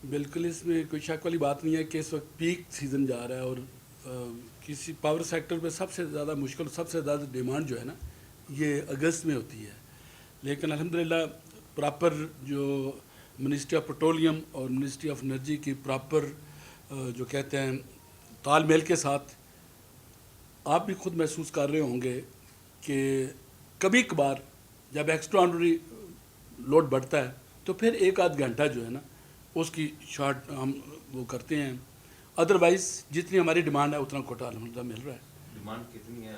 بالکل اس میں کوئی شک والی بات نہیں ہے کہ اس وقت پیک سیزن جا رہا ہے اور کسی پاور سیکٹر پہ سب سے زیادہ مشکل سب سے زیادہ ڈیمانڈ جو ہے نا یہ اگست میں ہوتی ہے. لیکن الحمدللہ پراپر جو منسٹری آف پیٹرولیم اور منسٹری آف انرجی کی پراپر جو کہتے ہیں تال میل کے ساتھ آپ بھی خود محسوس کر رہے ہوں گے کہ کبھی کبھار جب ایکسٹرا آرڈنری لوڈ بڑھتا ہے تو پھر ایک آدھ گھنٹہ جو ہے نا اس کی شارٹ ہم وہ کرتے ہیں. ادروائز جتنی ہماری ڈیمانڈ ہے اتنا کوٹا الحمدللہ مل رہا ہے. ڈیمانڈ کتنی ہے؟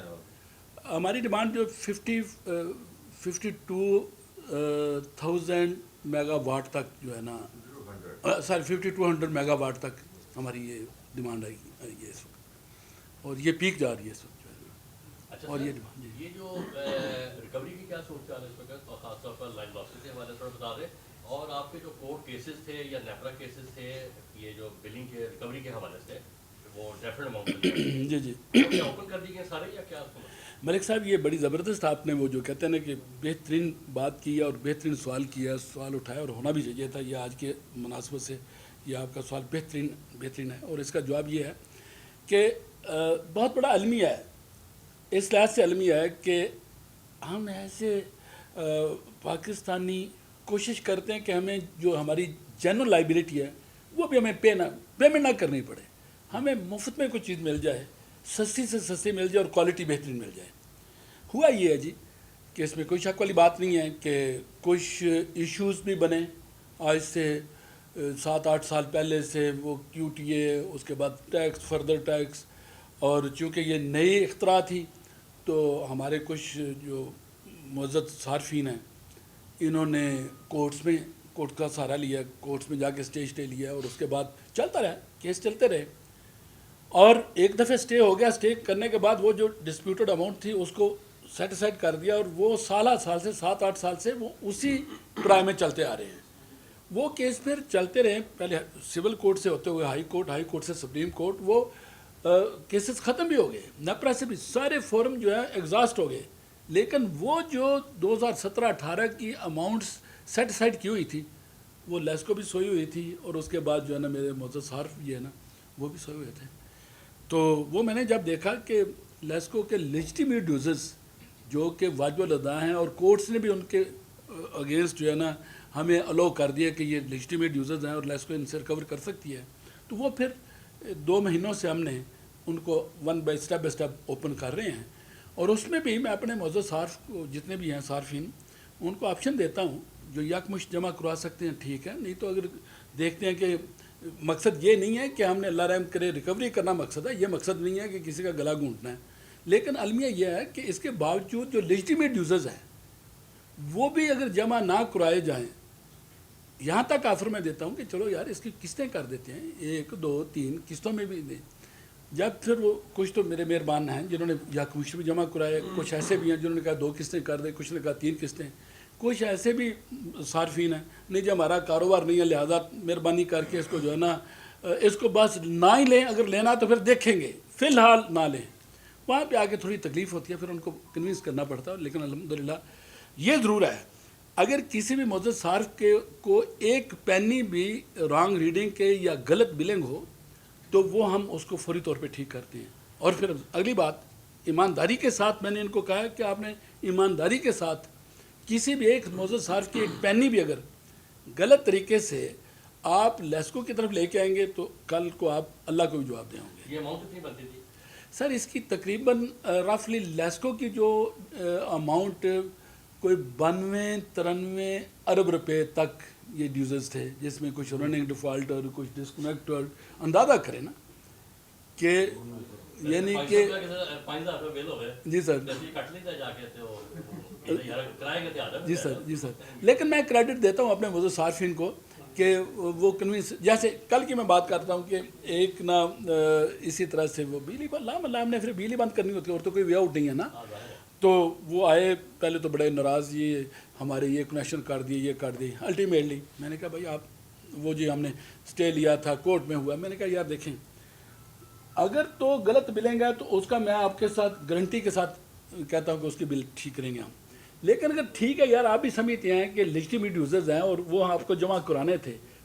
ہماری ڈیمانڈ جو 52,000 میگا واٹ تک جو ہے نا سوری 5200 میگا واٹ تک ہماری یہ ڈیمانڈ آئی ہے اس وقت اور یہ پیک جا رہی ہے اس وقت جو ہے نا. اچھا اور سر، یہ ڈیمانڈ یہ جو ریکوری کی کیا صورت حال ہے اس وقت، اور خاص طور پر لائن لاسز کے حوالے سے بتا دیں، اور آپ کے جو کورٹ کیسز تھے یا نیپرا کیسز تھے یہ جو بلنگ کے ریکوری کے حوالے سے وہ ڈیفرنٹ اماؤنٹ جی جی کیا اوپن کر دی گئے سارے یا کیا؟ ملک صاحب یہ بڑی زبردست آپ نے وہ جو کہتے ہیں نا کہ بہترین بات کی ہے اور بہترین سوال کیا، سوال اٹھایا اور ہونا بھی چاہیے تھا. یہ آج کے مناسبت سے یہ آپ کا سوال بہترین ہے اور اس کا جواب یہ ہے کہ بہت بڑا المیہ ہے. اس لحاظ سے المیہ ہے کہ ہم ایسے پاکستانی کوشش کرتے ہیں کہ ہمیں جو ہماری جنرل لائبلٹی ہے وہ بھی ہمیں پیمنٹ نہ کرنی پڑے، ہمیں مفت میں کوئی چیز مل جائے، سستی سے سستی مل جائے اور کوالٹی بہترین مل جائے. ہوا یہ ہے جی کہ اس میں کوئی شک والی بات نہیں ہے کہ کچھ ایشوز بھی بنے آج سے 7-8 سال پہلے سے، وہ کیو ٹی اے، اس کے بعد ٹیکس، فردر ٹیکس، اور چونکہ یہ نئی اختراع تھی تو ہمارے کچھ جو معزز صارفین ہیں انہوں نے کورٹ کا سہارا لیا، کورٹس میں جا کے اسٹے لیا اور اس کے بعد چلتا رہا، کیس چلتے رہے. اور ایک دفعہ اسٹے ہو گیا، اسٹے کرنے کے بعد وہ جو ڈسپیوٹڈ اماؤنٹ تھی اس کو سیٹ اسائڈ کر دیا اور وہ سال سے 7-8 سال سے وہ اسی ٹرائی میں چلتے آ رہے ہیں. وہ کیس پھر چلتے رہے، پہلے سول کورٹ سے ہوتے ہوئے ہائی کورٹ سے سپریم کورٹ، وہ کیسز ختم بھی ہو گئے، نیپرا سے بھی سارے فورم جو ہے ایگزاسٹ ہو گئے. لیکن وہ جو 2017-18 کی اماؤنٹس سیٹ اسائڈ کی ہوئی تھی وہ لیسکو بھی سوئی ہوئی تھی اور اس کے بعد جو ہے نا میرے معزز صارف یہ ہے نا وہ بھی سوئے ہوئے تھے. تو وہ میں نے جب دیکھا کہ لیسکو کے لیجٹیمیٹ ڈیوزز جو کہ واجب الادا ہیں اور کورٹس نے بھی ان کے اگینسٹ جو ہے نا ہمیں الاؤ کر دیا کہ یہ لیجٹیمیٹ ڈیوزز ہیں اور لیسکو ان سے ریکور کر سکتی ہے، تو وہ پھر 2 مہینوں سے ہم نے ان کو بائی اسٹیپ اوپن کر رہے ہیں. اور اس میں بھی میں اپنے معزز صارف کو جتنے بھی ہیں صارفین ان کو آپشن دیتا ہوں جو یکمشت جمع کروا سکتے ہیں ٹھیک ہے، نہیں تو اگر دیکھتے ہیں کہ مقصد یہ نہیں ہے کہ ہم نے اللہ رحم کرے ریکوری کرنا مقصد ہے، یہ مقصد نہیں ہے کہ کسی کا گلا گھونٹنا ہے. لیکن المیہ یہ ہے کہ اس کے باوجود جو لیجٹیمیٹ یوزرز ہیں وہ بھی اگر جمع نہ کرائے جائیں، یہاں تک آفر میں دیتا ہوں کہ چلو یار اس کی قسطیں کر دیتے ہیں، 1 2 3 قسطوں میں بھی دیں. جب پھر وہ کچھ تو میرے مہربان ہیں جنہوں نے یکمشت بھی جمع کرائے، کچھ ایسے بھی ہیں جنہوں نے کہا 2 قسطیں کر دیں، کچھ نے کہا 3 قسطیں، کچھ ایسے بھی صارفین ہیں نہیں جی ہمارا کاروبار نہیں ہے لہذا مہربانی کر کے اس کو جو ہے نا اس کو بس نہ ہی لیں، اگر لینا تو پھر دیکھیں گے، فی الحال نہ لیں. وہاں پہ آ کے تھوڑی تکلیف ہوتی ہے، پھر ان کو کنوینس کرنا پڑتا ہے. لیکن الحمدللہ یہ ضرور ہے اگر کسی بھی معزز صارف کے کو ایک پینی بھی رانگ ریڈنگ کے یا غلط بلنگ ہو تو وہ ہم اس کو فوری طور پہ ٹھیک کرتے ہیں. اور پھر اگلی بات ایمانداری کے ساتھ میں نے ان کو کہا کہ آپ نے ایمانداری کے ساتھ کسی بھی ایک معزز صارف کی ایک پینی بھی اگر غلط طریقے سے آپ لیسکو کی طرف لے کے آئیں گے تو کل کو آپ اللہ کو بھی جواب دیں ہوں گے. یہ اماؤنٹ کتنی بنتی تھی سر اس کی تقریباً رفلی لیسکو کی جو اماؤنٹ کوئی 92-93 ارب روپے تک یہ ڈیوزز تھے، جس میں کچھ رننگ ڈیفالٹ اور کچھ ڈسکنیکٹڈ. اندازہ کریں نا کہ یعنی کہ 5,000 روپے بل ہو گئے. جی سر کٹ لیتا جا کے تو جی سر لیکن میں کریڈٹ دیتا ہوں اپنے معزز صارفین کو کہ وہ کنوینس، جیسے کل کی میں بات کرتا ہوں کہ ایک نا اسی طرح سے وہ بجلی ہم نے پھر بجلی بند کرنی ہوتی ہے اور تو کوئی وے آؤٹ نہیں ہے نا. تو وہ آئے پہلے تو بڑے ناراض، یہ ہمارے یہ کنیکشن کر دیے، یہ کر دیے. الٹیمیٹلی میں نے کہا بھائی آپ وہ جی ہم نے اسٹے لیا تھا کورٹ میں ہوا. میں نے کہا یار دیکھیں اگر تو غلط بلیں گا تو اس کا میں آپ کے ساتھ گارنٹی کے ساتھ کہتا ہوں کہ اس کی بل ٹھیک کریں گے ہم. لیکن اگر ٹھیک ہے یار آپ بھی سمجھتے ہیں کہ لیجٹیمیٹ یوزرز ہیں اور وہ آپ کو جمع کرانے تھے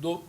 2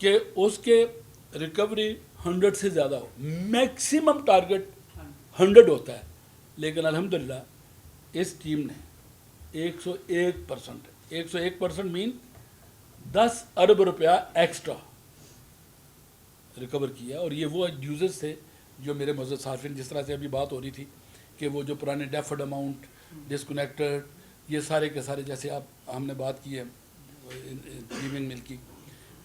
کہ اس کے ریکوری 100 سے زیادہ ہو. میکسیمم ٹارگٹ 100 ہوتا ہے, لیکن الحمدللہ اس ٹیم نے 101%, 101% مین 10 ارب روپیہ ایکسٹرا ریکور کیا. اور یہ وہ یوزرز تھے جو میرے معزز صارفین, جس طرح سے ابھی بات ہو رہی تھی کہ وہ جو پرانے ڈیفرڈ اماؤنٹ, ڈسکنیکٹڈ, یہ سارے کے سارے, جیسے ہم نے بات کی ہے پریمیم مل کی,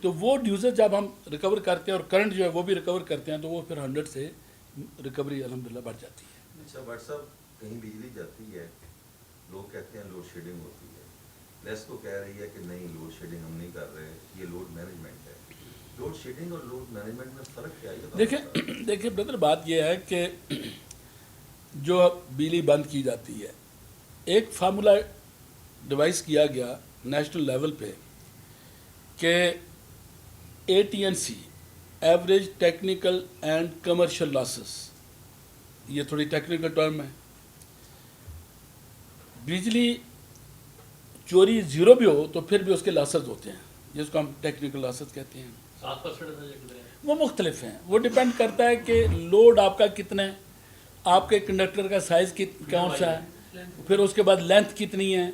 تو وہ یوزر جب ہم ریکور کرتے ہیں اور کرنٹ جو ہے وہ بھی ریکور کرتے ہیں, تو وہ پھر 100 سے ریکوری الحمدللہ بڑھ جاتی ہے. اچھا بٹ صاحب, کہیں بجلی جاتی ہے, لوگ کہتے ہیں لوڈ شیڈنگ ہوتی ہے, لیسکو کہہ رہی ہے کہ نہیں لوڈ شیڈنگ ہم نہیں کر رہے, یہ لوڈ مینجمنٹ ہے. لوڈ شیڈنگ اور لوڈ مینجمنٹ میں فرق کیا ہے؟ دیکھیں بردر, بات یہ ہے کہ جو بجلی بند کی جاتی ہے, ایک فارمولا ڈیوائس کیا گیا نیشنل لیول پہ کہ AT&C average technical and commercial losses, یہ تھوڑی ٹیکنیکل ٹرم ہے. بجلی چوری 0 بھی ہو تو پھر بھی اس کے لاسز ہوتے ہیں, جس کو ہم ٹیکنیکل لاسز کہتے ہیں. 7% وہ مختلف ہیں, وہ ڈیپینڈ کرتا ہے کہ لوڈ آپ کا کتنا ہے, آپ کے کنڈکٹر کا سائز کون سا ہے, پھر اس کے بعد لینتھ کتنی ہے,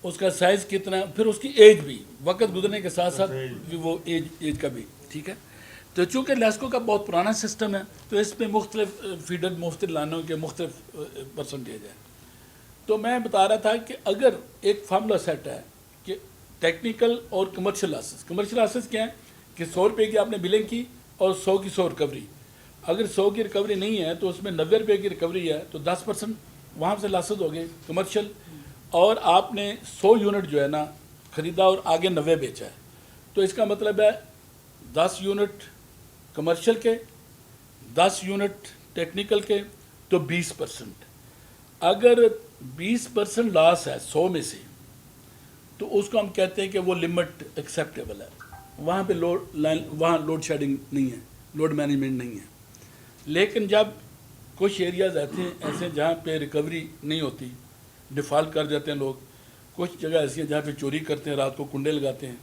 اس کا سائز کتنا ہے, پھر اس کی ایج بھی, وقت گزرنے کے ساتھ ساتھ وہ ایج کا بھی. ٹھیک ہے, تو چونکہ لیسکو کا بہت پرانا سسٹم ہے تو اس میں مختلف فیڈر, مختلف لائنوں کے مختلف پرسنٹیج ہے. تو میں بتا رہا تھا کہ اگر ایک فارمولا سیٹ ہے کہ ٹیکنیکل اور کمرشل لاسز کیا ہیں کہ 100 روپے کی آپ نے بلنگ کی اور 100 کی 100 ریکوری. اگر 100 کی ریکوری نہیں ہے تو اس میں 90 روپے کی ریکوری ہے, تو 10% وہاں سے لاسز ہو گئے کمرشل. اور آپ نے 100 یونٹ جو ہے نا خریدا اور آگے 90 بیچا ہے, تو اس کا مطلب ہے 10 یونٹ کمرشل کے, 10 یونٹ ٹیکنیکل کے, تو 20%. اگر 20% لاس ہے 100 میں سے, تو اس کو ہم کہتے ہیں کہ وہ لمٹ ایکسیپٹیبل ہے. وہاں پہ وہاں لوڈ شیڈنگ نہیں ہے, لوڈ مینجمنٹ نہیں ہے. لیکن جب کچھ ایریاز ایسے ہیں جہاں پہ ریکوری نہیں ہوتی, ڈیفالٹ کر جاتے ہیں لوگ, کچھ جگہ ایسی ہیں جہاں پہ چوری کرتے ہیں, رات کو کنڈے لگاتے ہیں,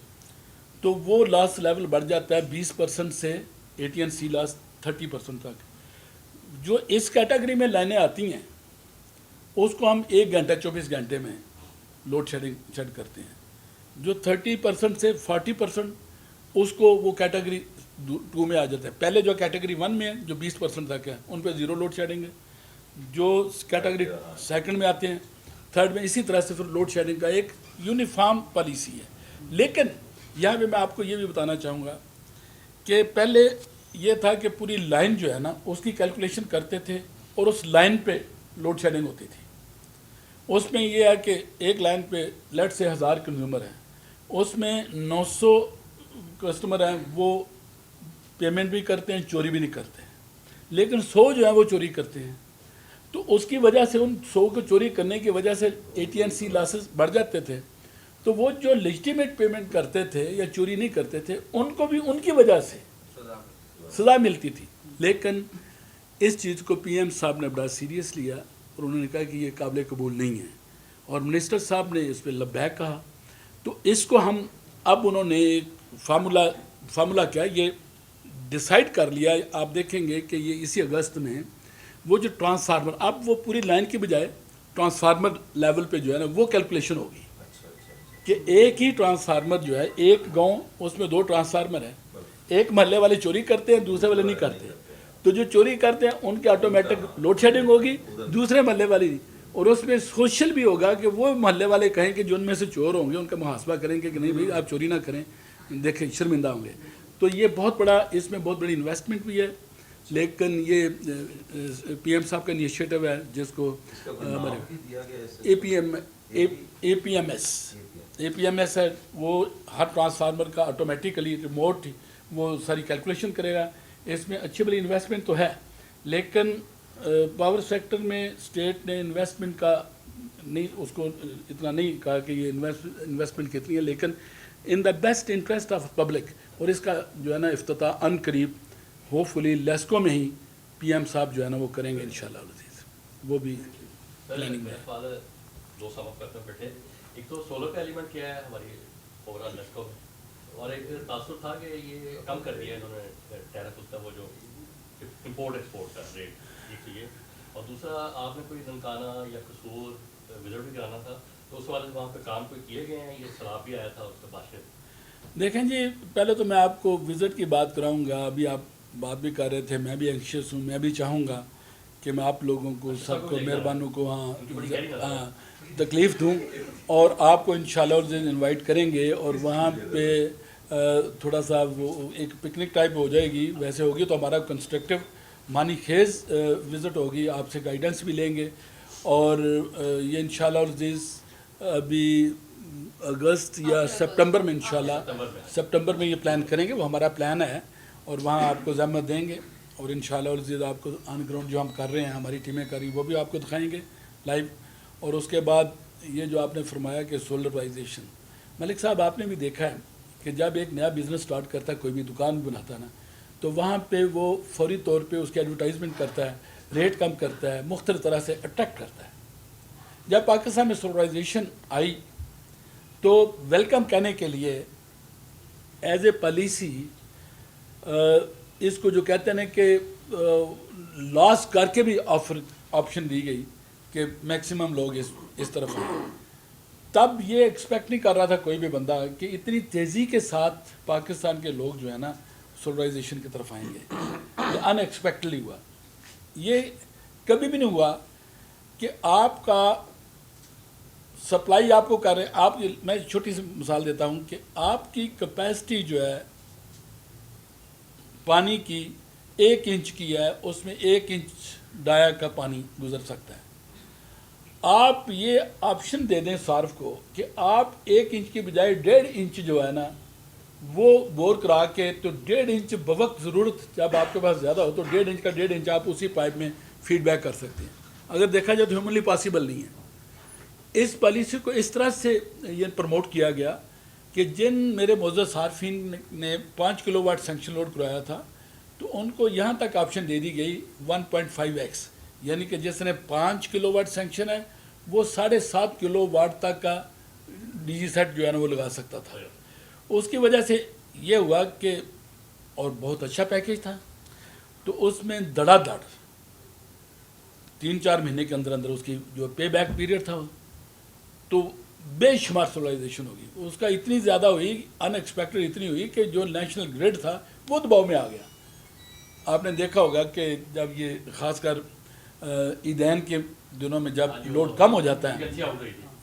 تو وہ لاس لیول بڑھ جاتا ہے 20% سے AT&C لاس 30% تک. جو اس کیٹیگری میں لائنیں آتی ہیں اس کو ہم 1 گھنٹہ 24 گھنٹے میں لوڈ شیڈنگ شیڈ کرتے ہیں. جو 30% سے 40% اس کو وہ کیٹیگری 2 میں آ جاتا ہے. پہلے جو کیٹیگری 1 میں ہے جو 20% تک ہے ان پہ 0 لوڈ شیڈنگ ہے. جو کیٹیگری 2 میں آتے ہیں, 3rd میں, اسی طرح سے پھر لوڈ شیڈنگ کا ایک یونیفارم پالیسی ہے. لیکن یہاں پہ میں آپ کو یہ بھی بتانا چاہوں گا کہ پہلے یہ تھا کہ پوری لائن جو ہے نا اس کی کیلکولیشن کرتے تھے اور اس لائن پہ لوڈ شیڈنگ ہوتی تھی. اس میں یہ ہے کہ ایک لائن پہ لیٹ سے 1000 کنزیومر ہیں, اس میں 900 کسٹمر ہیں, وہ پیمنٹ بھی کرتے ہیں, چوری بھی نہیں کرتے ہیں, لیکن 100 جو ہیں وہ چوری کرتے ہیں. تو اس کی وجہ سے ان 100 کو چوری کرنے کی وجہ سے AT&C لاسز بڑھ جاتے تھے. تو وہ جو لیجٹیمیٹ پیمنٹ کرتے تھے یا چوری نہیں کرتے تھے ان کو بھی ان کی وجہ سے سزا ملتی تھی. لیکن اس چیز کو PM صاحب نے بڑا سیریس لیا اور انہوں نے کہا کہ یہ قابل قبول نہیں ہے, اور منسٹر صاحب نے اس پہ لبیک کہا. تو اس کو ہم اب انہوں نے ایک فارمولا کیا یہ ڈیسائیڈ کر لیا. آپ دیکھیں گے کہ یہ اسی اگست میں وہ جو ٹرانسفارمر, اب وہ پوری لائن کی بجائے ٹرانسفارمر لیول پہ جو ہے نا وہ کیلکولیشن ہوگی کہ ایک ہی ٹرانسفارمر جو ہے, ایک گاؤں اس میں 2 ٹرانسفارمر ہیں, ایک محلے والے چوری کرتے ہیں, دوسرے والے نہیں کرتے. تو جو چوری کرتے ہیں ان کے آٹومیٹک لوڈ شیڈنگ ہوگی, دوسرے محلے والی نہیں. اور اس میں سوشل بھی ہوگا کہ وہ محلے والے کہیں کہ جو ان میں سے چور ہوں گے ان کا محاسبہ کریں گے کہ نہیں بھائی آپ چوری نہ کریں, دیکھیں شرمندہ ہوں گے. تو یہ بہت بڑا, اس میں بہت بڑی انویسٹمنٹ بھی ہے. لیکن یہ PM صاحب کا انیشیٹو ہے جس کو APMS ہے, وہ ہر ٹرانسفارمر کا آٹومیٹیکلی ریموٹ وہ ساری کیلکولیشن کرے گا. اس میں اچھی بڑی انویسٹمنٹ تو ہے, لیکن پاور سیکٹر میں اسٹیٹ نے انویسٹمنٹ کا نہیں, اس کو اتنا نہیں کہا کہ یہ انویسٹمنٹ کتنی ہے, لیکن in the best interest of public. اور اس کا جو ہے نا افتتاح ان قریب ہوپ فلی لیسکو میں ہی PM صاحب جو ہے نا وہ کریں گے انشاءاللہ العزیز. وہ بھی پلاننگ میں ہے. 2 سوال کرتے ہیں بیٹھے. ایک تو سولر کا ایلیمنٹ کیا ہے ہماری اوورال لیسکو میں, اور ایک تاثر تھا کہ یہ کم کر دیا انہوں نے ٹیرف اس کا وہ جو امپورٹ ایکسپورٹ کا ریٹ ایک تو یہ، اور دوسرا آپ نے کوئی ننکانہ یا قصور وزٹ بھی کرانا تھا تو اس والے وہاں پہ کام کوئی کیے گئے ہیں، یہ سیلاب بھی آیا تھا اس کے بعد سے؟ دیکھیں جی، پہلے تو میں آپ کو وزٹ کی بات کراؤں گا. ابھی آپ بات بھی کر رہے تھے، میں بھی انکشیس ہوں، میں بھی چاہوں گا کہ میں آپ لوگوں کو سب کو مہربانوں کو ہاں تکلیف دوں، اور آپ کو انشاءاللہ اس دن انوائٹ کریں گے، اور وہاں پہ تھوڑا سا وہ ایک پکنک ٹائپ ہو جائے گی. ویسے ہوگی تو ہمارا کنسٹرکٹیو معنی خیز وزٹ ہوگی، آپ سے گائیڈنس بھی لیں گے، اور یہ انشاءاللہ عزیز ابھی اگست یا سپٹمبر میں انشاءاللہ سپٹمبر میں یہ پلان کریں گے. وہ ہمارا پلان ہے، اور وہاں آپ کو زحمت دیں گے، اور انشاءاللہ عزیز آپ کو آن گراؤنڈ جو ہم کر رہے ہیں، ہماری ٹیمیں کر رہی ہیں، وہ بھی آپ کو دکھائیں گے لائیو. اور اس کے بعد یہ جو آپ نے فرمایا کہ سولرائزیشن، ملک صاحب آپ نے بھی دیکھا ہے کہ جب ایک نیا بزنس سٹارٹ کرتا ہے، کوئی بھی دکان بھی بناتا ہے نا، تو وہاں پہ وہ فوری طور پہ اس کی ایڈورٹائزمنٹ کرتا ہے، ریٹ کم کرتا ہے، مختلف طرح سے اٹریکٹ کرتا ہے. جب پاکستان میں سولرائزیشن آئی تو ویلکم کہنے کے لیے ایز اے پالیسی اس کو جو کہتے ہیں کہ لاس کر کے بھی آپشن دی گئی کہ میکسیمم لوگ اس طرف ہیں. تب یہ ایکسپیکٹ نہیں کر رہا تھا کوئی بھی بندہ کہ اتنی تیزی کے ساتھ پاکستان کے لوگ جو ہے نا سولرائزیشن کی طرف آئیں گے. یہ ان ایکسپیکٹلی ہوا. یہ کبھی بھی نہیں ہوا کہ آپ کا سپلائی آپ کو کر رہے ہیں. آپ میں چھوٹی سی مثال دیتا ہوں کہ آپ کی کیپیسٹی جو ہے پانی کی 1 انچ کی ہے، اس میں 1 انچ ڈایا کا پانی گزر سکتا ہے. آپ یہ آپشن دے دیں صارف کو کہ آپ 1 انچ کی بجائے 1.5 انچ جو ہے نا وہ بور کرا کے، تو 1.5 انچ بوقت ضرورت جب آپ کے پاس زیادہ ہو تو 1.5 انچ کا 1.5 انچ آپ اسی پائپ میں فیڈ بیک کر سکتے ہیں. اگر دیکھا جائے تو ہیومنلی پاسبل نہیں ہے. اس پالیسی کو اس طرح سے یہ پروموٹ کیا گیا کہ جن میرے معزز صارفین نے 5 کلو واٹ سینکشن لوڈ کرایا تھا تو ان کو یہاں تک آپشن دے دی گئی 1.5x، یعنی کہ جس نے 5 کلو واٹ سینکشن ہے وہ 7.5 کلو واٹ تک کا ڈی جی سیٹ جو ہے نا وہ لگا سکتا تھا. اس کی وجہ سے یہ ہوا کہ، اور بہت اچھا پیکیج تھا، تو اس میں دڑا دڑ 3-4 مہینے کے اندر اندر اس کی جو پے بیک پیریڈ تھا تو بے شمار سولرائزیشن ہوگی. اس کا اتنی زیادہ ہوئی، ان ایکسپیکٹڈ اتنی ہوئی کہ جو نیشنل گریڈ تھا وہ دباؤ میں آ گیا. آپ نے دیکھا ہوگا کہ جب یہ خاص کر عیدین کے دنوں میں جب لوڈ کم ہو جاتا ہے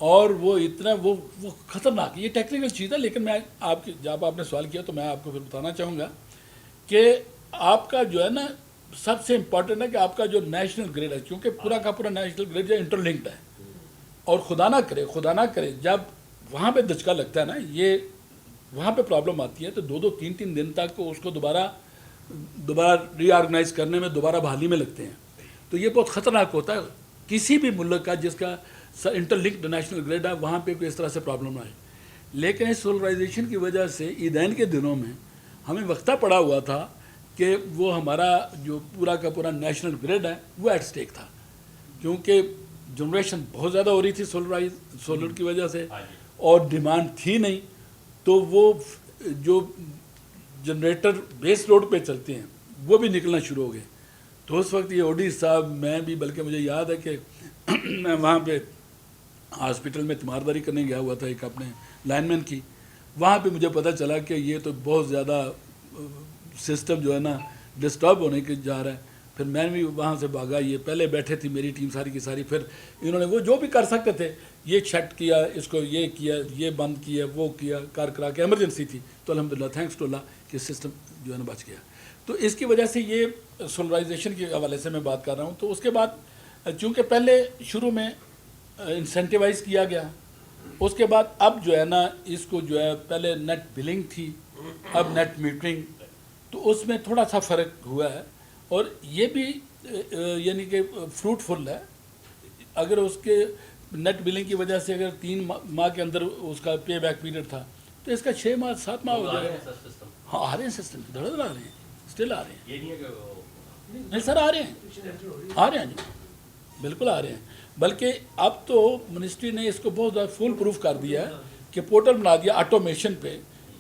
اور وہ اتنا وہ خطرناک، یہ ٹیکنیکل چیز ہے، لیکن میں آپ کی جب آپ نے سوال کیا تو میں آپ کو پھر بتانا چاہوں گا کہ آپ کا جو ہے نا سب سے امپورٹنٹ ہے کہ آپ کا جو نیشنل گریڈ ہے، چونکہ پورا کا پورا نیشنل گریڈ جو انٹر لنکڈ ہے، اور خدا نہ کرے جب وہاں پہ دھچکا لگتا ہے نا، یہ وہاں پہ پرابلم آتی ہے تو 2-3 دن تک اس کو دوبارہ ری آرگنائز کرنے میں، دوبارہ بحالی میں لگتے ہیں. تو یہ بہت خطرناک ہوتا ہے کسی بھی ملک کا جس کا انٹر لنکڈ نیشنل گریڈ ہے، وہاں پہ کوئی اس طرح سے پرابلم نہ آئے. لیکن اس سولرائزیشن کی وجہ سے عیدین کے دنوں میں ہمیں وقتہ پڑا ہوا تھا کہ وہ ہمارا جو پورا کا پورا نیشنل گریڈ ہے وہ ایٹ سٹیک تھا، کیونکہ جنریشن بہت زیادہ ہو رہی تھی سولر کی وجہ سے، اور ڈیمانڈ تھی نہیں. تو وہ جو جنریٹر بیس لوڈ پہ چلتے ہیں وہ بھی نکلنا شروع ہو گئے. تو اس وقت یہ اوڈی صاحب، میں بھی، بلکہ مجھے یاد ہے کہ میں وہاں پہ ہاسپٹل میں تیمارداری کرنے گیا ہوا تھا ایک اپنے لائن مین کی. وہاں پہ مجھے پتہ چلا کہ یہ تو بہت زیادہ سسٹم جو ہے نا ڈسٹرب ہونے کے جا رہا ہے. پھر میں بھی وہاں سے بھاگا. یہ پہلے بیٹھے تھی میری ٹیم ساری کی ساری، پھر انہوں نے وہ جو بھی کر سکتے تھے یہ چھٹ کیا، اس کو یہ کیا، یہ بند کیا، وہ کیا، کرا کے ایمرجنسی تھی تو الحمدللہ تھینکس ٹو اللہ کہ سسٹم جو ہے نا بچ گیا. تو اس کی وجہ سے یہ سولرائزیشن کے حوالے سے میں بات کر رہا ہوں. تو اس کے بعد چونکہ پہلے شروع میں انسینٹیوائز کیا گیا، اس کے بعد اب جو ہے نا اس کو جو ہے پہلے نیٹ بلنگ تھی، اب نیٹ میٹرنگ، تو اس میں تھوڑا سا فرق ہوا ہے. اور یہ بھی یعنی کہ فروٹفل ہے. اگر اس کے نیٹ بلنگ کی وجہ سے اگر 3 ماہ کے اندر اس کا پے بیک پیریڈ تھا تو اس کا 6 ماہ 7 ماہ ہو جائے گا. ہاں آ رہے ہیں سسٹم، دھڑ آ رہے ہیں، اسٹل آ رہے ہیں. یہ نہیں ہے کہ نہیں سر آ رہے ہیں جی، بالکل آ رہے ہیں. بلکہ اب تو منسٹری نے اس کو بہت زیادہ فول پروف کر دیا ہے کہ پورٹل بنا دیا آٹومیشن پہ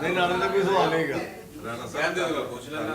ਨਹੀਂ ਨਾਲੇ ਦਾ ਕੋਈ ਸਵਾਲ ਨਹੀਂਗਾ। ਰਾਣਾ ਸਾਹਿਬ ਪੁੱਛ ਲੈਣਾ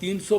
300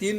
3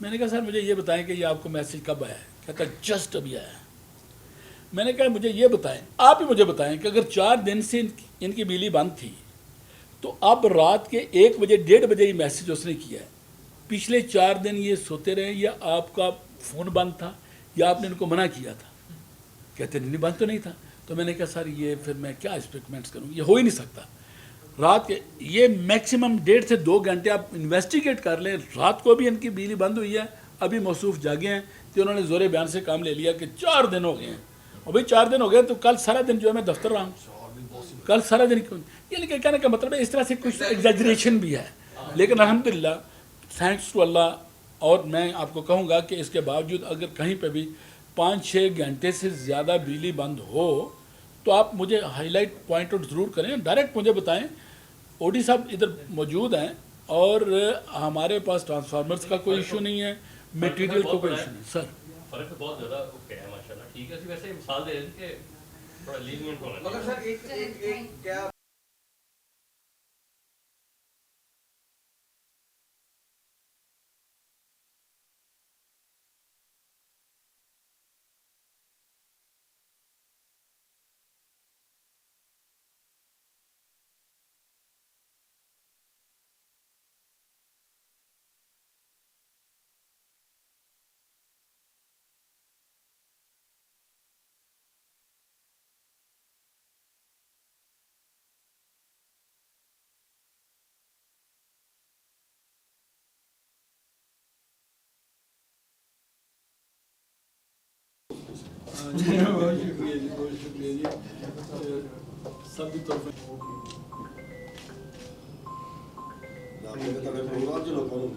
میں نے کہا سر مجھے یہ بتائیں کہ یہ آپ کو میسج کب آیا ہے؟ کہتا جسٹ ابھی آیا ہے۔ میں نے کہا مجھے یہ بتائیں، آپ ہی مجھے بتائیں کہ اگر 4 دن سے ان کی بجلی بند تھی تو اب رات کے 1 بجے 1:30 بجے یہ میسج اس نے کیا ہے، پچھلے 4 دن یہ سوتے رہے یا آپ کا فون بند تھا یا آپ نے ان کو منع کیا تھا؟ کہتے نہیں بند تو نہیں تھا۔ تو میں نے کہا سر یہ پھر میں کیا اس پہ کمنٹس کروں، یہ ہو ہی نہیں سکتا۔ رات کے یہ میکسیمم 1.5 سے 2 گھنٹے آپ انویسٹیگیٹ کر لیں، رات کو بھی ان کی بجلی بند ہوئی ہے، ابھی موصوف جاگے ہیں کہ انہوں نے زور بیان سے کام لے لیا کہ 4 دن ہو گئے ہیں، اور بھائی 4 دن ہو گئے تو کل سارا دن جو ہے میں دفتر رہا ہوں، کل سارا دن کیوں؟ یہ کہنے کا مطلب ہے اس طرح سے کچھ ایگزیجریشن بھی ہے، لیکن الحمدللہ تھینکس ٹو اللہ۔ اور میں آپ کو کہوں گا کہ اس کے باوجود اگر کہیں پہ بھی 5-6 گھنٹے سے زیادہ بجلی بند ہو تو آپ مجھے ہائی لائٹ پوائنٹ آؤٹ ضرور کریں، ڈائریکٹ مجھے بتائیں۔ او ڈی صاحب ادھر موجود ہیں اور ہمارے پاس ٹرانسفارمرز کا کوئی ایشو نہیں ہے، میٹیریل کا کوئی ایشو نہیں سر۔ فرق تو بہت زیادہ اوکے ہے ماشاء اللہ، ٹھیک ہے۔ ویسے مثال دے رہے تھے کہ تھوڑا لینینٹ ہونا مگر چاہیے۔ سر ایک کیا بہت شکریہ جی، بہت شکریہ جی، سب کی طرف پروگرام 'ਚ ਲੋਕਾਂ ਨੂੰ